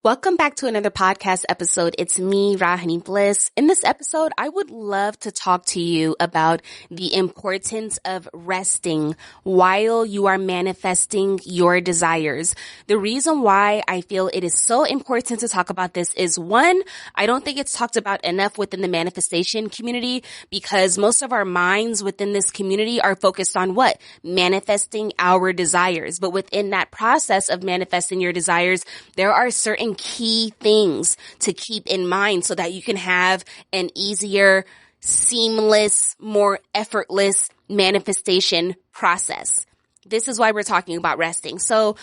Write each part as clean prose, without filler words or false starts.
Welcome back to another podcast episode. It's me, rawhoneybliss. In this episode, I would love to talk to you about the importance of resting while you are manifesting your desires. The reason why I feel it is so important to talk about this is, one, I don't think it's talked about enough within the manifestation community because most of our minds within this community are focused on what? Manifesting our desires. But within that process of manifesting your desires, there are certain key things to keep in mind so that you can have an easier, seamless, more effortless manifestation process. This is why we're talking about resting. So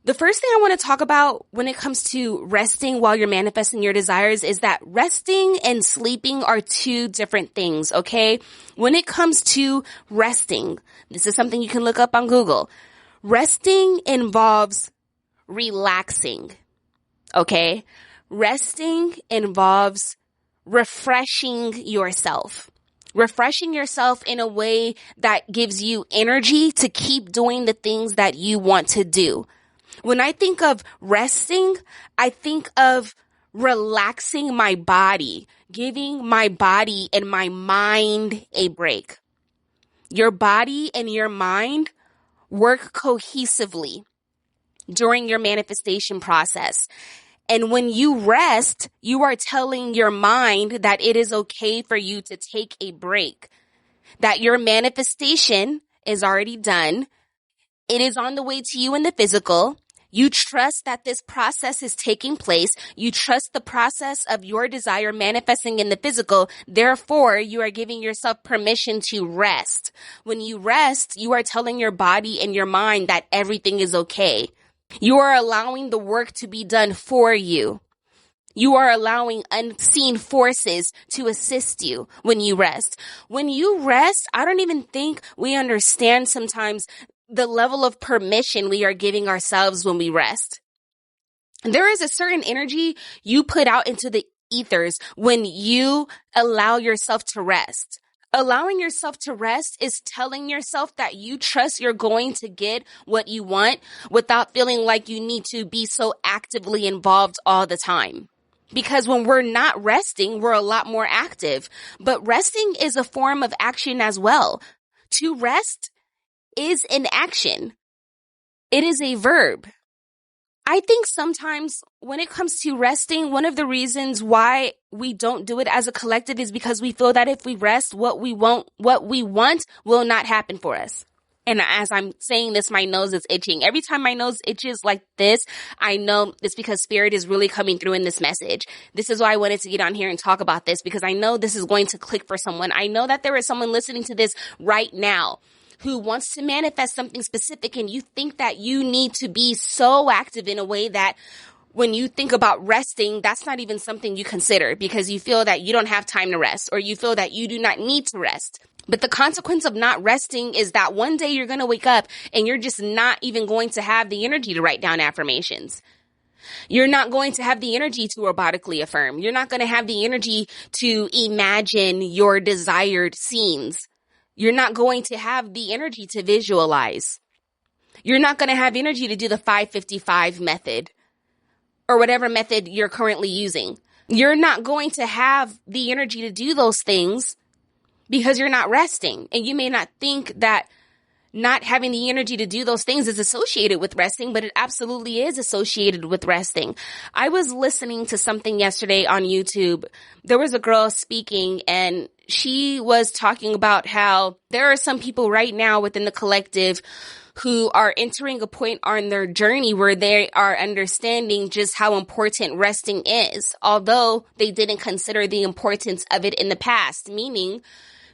the first thing I want to talk about when it comes to resting while you're manifesting your desires is that resting and sleeping are two different things, okay? When it comes to resting, this is something you can look up on Google. Resting involves relaxing. Okay? Resting involves refreshing yourself. Refreshing yourself in a way that gives you energy to keep doing the things that you want to do. When I think of resting, I think of relaxing my body, giving my body and my mind a break. Your body and your mind work cohesively during your manifestation process. And when you rest, you are telling your mind that it is okay for you to take a break, that your manifestation is already done. It is on the way to you in the physical. You trust that this process is taking place. You trust the process of your desire manifesting in the physical. Therefore, you are giving yourself permission to rest. When you rest, you are telling your body and your mind that everything is okay. You are allowing the work to be done for you. You are allowing unseen forces to assist you when you rest. When you rest, I don't even think we understand sometimes the level of permission we are giving ourselves when we rest. There is a certain energy you put out into the ethers when you allow yourself to rest. Allowing yourself to rest is telling yourself that you trust you're going to get what you want without feeling like you need to be so actively involved all the time. Because when we're not resting, we're a lot more active. But resting is a form of action as well. To rest is an action. It is a verb. I think sometimes when it comes to resting, one of the reasons why we don't do it as a collective is because we feel that if we rest, what we want will not happen for us. And as I'm saying this, my nose is itching. Every time my nose itches like this, I know it's because Spirit is really coming through in this message. This is why I wanted to get on here and talk about this, because I know this is going to click for someone. I know that there is someone listening to this right now who wants to manifest something specific, and you think that you need to be so active in a way that when you think about resting, that's not even something you consider because you feel that you don't have time to rest or you feel that you do not need to rest. But the consequence of not resting is that one day you're going to wake up and you're just not even going to have the energy to write down affirmations. You're not going to have the energy to robotically affirm. You're not going to have the energy to imagine your desired scenes. You're not going to have the energy to visualize. You're not going to have energy to do the 555 method or whatever method you're currently using. You're not going to have the energy to do those things because you're not resting. And you may not think that not having the energy to do those things is associated with resting, but it absolutely is associated with resting. I was listening to something yesterday on YouTube. There was a girl speaking and she was talking about how there are some people right now within the collective who are entering a point on their journey where they are understanding just how important resting is, although they didn't consider the importance of it in the past, meaning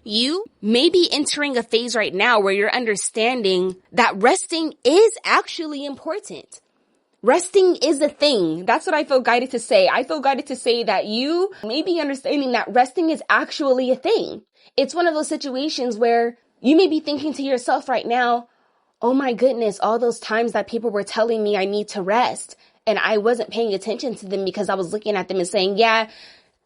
you may be entering a phase right now where you're understanding that resting is actually important. Resting is a thing. That's what I feel guided to say. I feel guided to say that you may be understanding that resting is actually a thing. It's one of those situations where you may be thinking to yourself right now, oh my goodness, all those times that people were telling me I need to rest and I wasn't paying attention to them because I was looking at them and saying, yeah,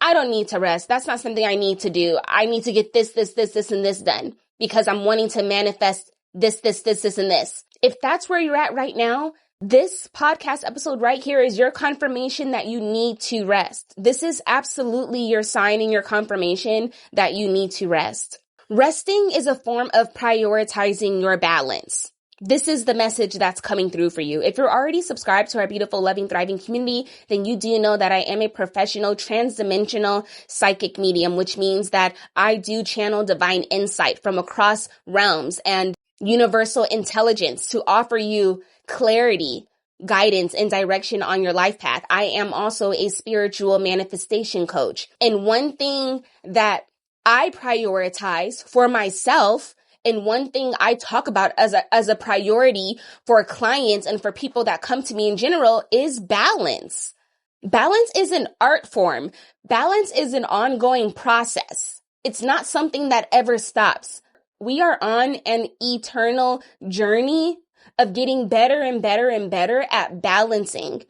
I don't need to rest. That's not something I need to do. I need to get this, and this done because I'm wanting to manifest this, and this. If that's where you're at right now, This podcast episode right here is your confirmation that you need to rest. This is absolutely your sign and your confirmation that you need to rest. Resting is a form of prioritizing your balance. This is the message that's coming through for you. If you're already subscribed to our beautiful, loving, thriving community, then you do know that I am a professional transdimensional psychic medium, which means that I do channel divine insight from across realms and universal intelligence to offer you clarity, guidance, and direction on your life path. I am also a spiritual manifestation coach. And one thing that I prioritize for myself, and one thing I talk about as a priority for clients and for people that come to me in general, is balance. Balance is an art form. Balance is an ongoing process. It's not something that ever stops. We are on an eternal journey of getting better and better and better at balancing.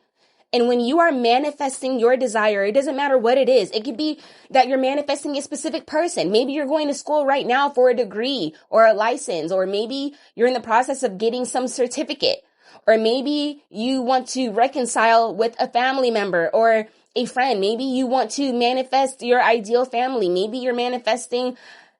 And when you are manifesting your desire, it doesn't matter what it is. It could be that you're manifesting a specific person. Maybe you're going to school right now for a degree or a license, or maybe you're in the process of getting some certificate, or maybe you want to reconcile with a family member or a friend. Maybe you want to manifest your ideal family. Maybe you're manifesting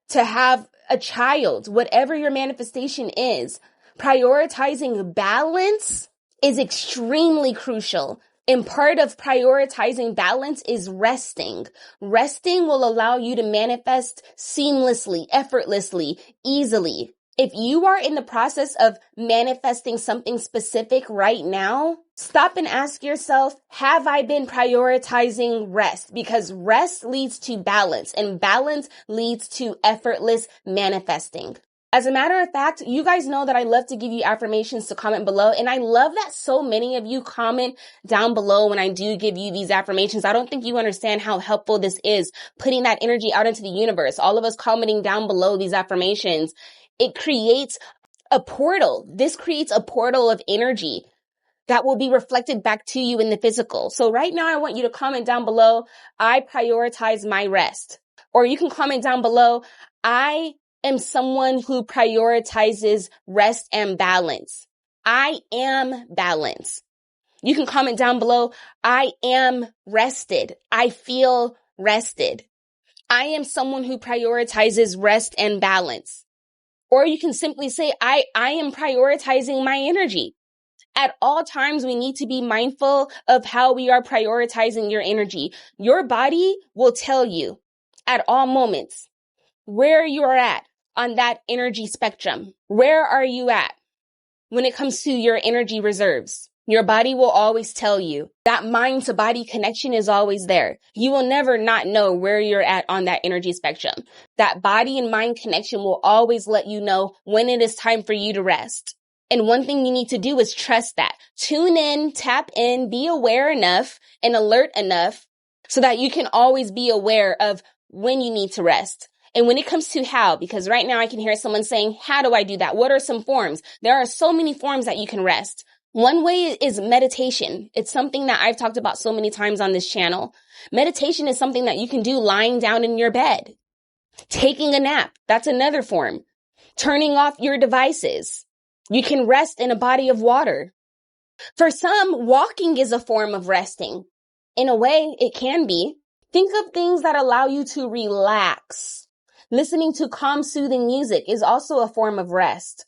to have a child. Whatever your manifestation is, prioritizing balance is extremely crucial. And part of prioritizing balance is resting. Resting will allow you to manifest seamlessly, effortlessly, easily. If you are in the process of manifesting something specific right now, stop and ask yourself, have I been prioritizing rest? Because rest leads to balance, and balance leads to effortless manifesting. As a matter of fact, you guys know that I love to give you affirmations to comment below, and I love that so many of you comment down below when I do give you these affirmations. I don't think you understand how helpful this is, putting that energy out into the universe. All of us commenting down below these affirmations, it creates a portal. This creates a portal of energy that will be reflected back to you in the physical. So right now, I want you to comment down below, I prioritize my rest. Or you can comment down below, I am someone who prioritizes rest and balance. I am balance. You can comment down below, I am rested. I feel rested. I am someone who prioritizes rest and balance. Or you can simply say, I am prioritizing my energy. At all times, we need to be mindful of how we are prioritizing your energy. Your body will tell you at all moments where you are at on that energy spectrum. Where are you at when it comes to your energy reserves? Your body will always tell you. That mind to body connection is always there. You will never not know where you're at on that energy spectrum. That body and mind connection will always let you know when it is time for you to rest. And one thing you need to do is trust that. Tune in, tap in, be aware enough and alert enough so that you can always be aware of when you need to rest. And when it comes to how, because right now I can hear someone saying, how do I do that? What are some forms? There are so many forms that you can rest. One way is meditation. It's something that I've talked about so many times on this channel. Meditation is something that you can do lying down in your bed. Taking a nap, that's another form. Turning off your devices. You can rest in a body of water. For some, walking is a form of resting. In a way, it can be. Think of things that allow you to relax. Listening to calm, soothing music is also a form of rest.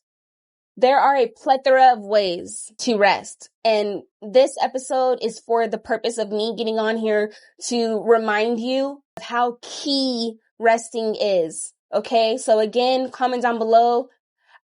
There are a plethora of ways to rest. And this episode is for the purpose of me getting on here to remind you of how key resting is. Okay, so again, comment down below.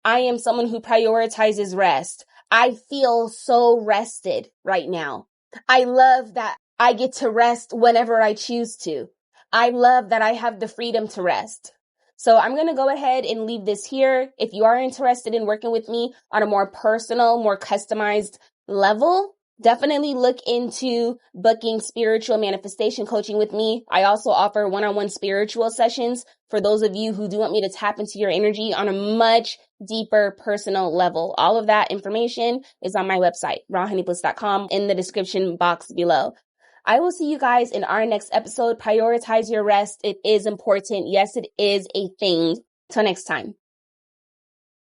I am someone who prioritizes rest. I feel so rested right now. I love that I get to rest whenever I choose to. I love that I have the freedom to rest. So I'm going to go ahead and leave this here. If you are interested in working with me on a more personal, more customized level, definitely look into booking spiritual manifestation coaching with me. I also offer one-on-one spiritual sessions for those of you who do want me to tap into your energy on a much deeper personal level. All of that information is on my website, rawhoneybliss.com, in the description box below. I will see you guys in our next episode. Prioritize your rest. It is important. Yes, it is a thing. Till next time.